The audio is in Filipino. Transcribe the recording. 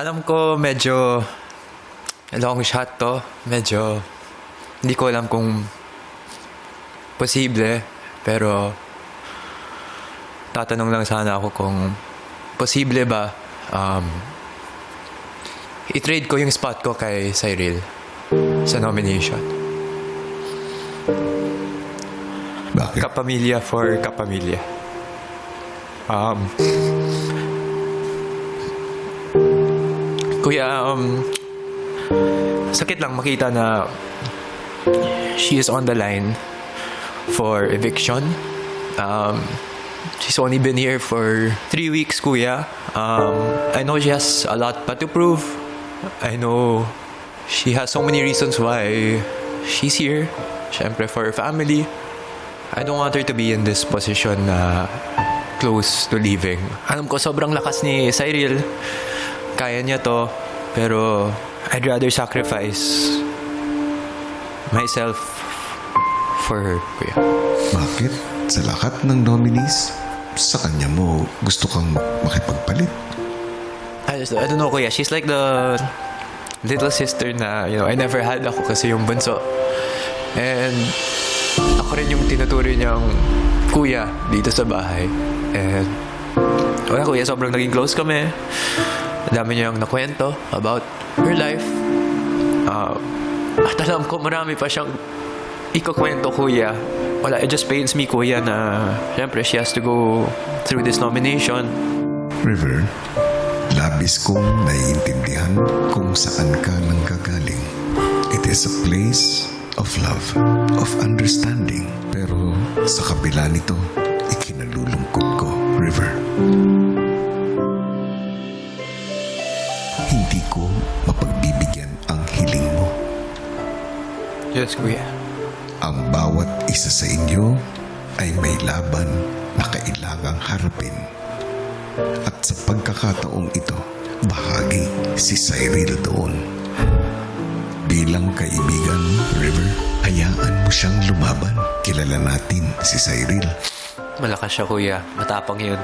Alam ko medyo long shot to. Medyo hindi ko alam kung posible. Pero tatanong lang sana ako kung posible ba i-trade ko yung spot ko kay Cyril sa nomination. Bakit? Kapamilya for kapamilya. Kuya, sakit lang makita na she is on the line for eviction. She's only been here for 3 weeks, kuya. I know she has a lot pa to prove. I know she has so many reasons why she's here. Siyempre, for her family. I don't want her to be in this position na close to leaving. Alam ko, sobrang lakas ni Cyril. Kaya niya to. Pero I'd rather sacrifice myself for her, kuya. Bakit? Sa lahat ng nominees, sa kanya mo gusto kang makipagpalit? I don't know, kuya. She's like the little sister na, I never had. Ako kasi yung bunso. And ako rin yung tinutuloy niyang kuya dito sa bahay. And wala, kuya, sobrang naging close kami. Ang dami niyang nakwento about her life. At alam ko marami pa siyang ikukwento, kuya. Wala, it just pains me, kuya, na syempre she has to go through this nomination. River, labis kong naiintindihan kung saan ka nanggagaling. It is a place of love, of understanding. Pero sa kabila nito, ikinalulungkot ko, River. Hindi ko mapagbibigyan ang hiling mo. Yes, kuya. Ang bawat isa sa inyo ay may laban na kailangang harapin. At sa pagkakataong ito, bahagi si Cyril doon. Bilang kaibigan, River, hayaan mo siyang lumaban. Kilala natin si Cyril. Malakas siya, kuya. Matapang yun.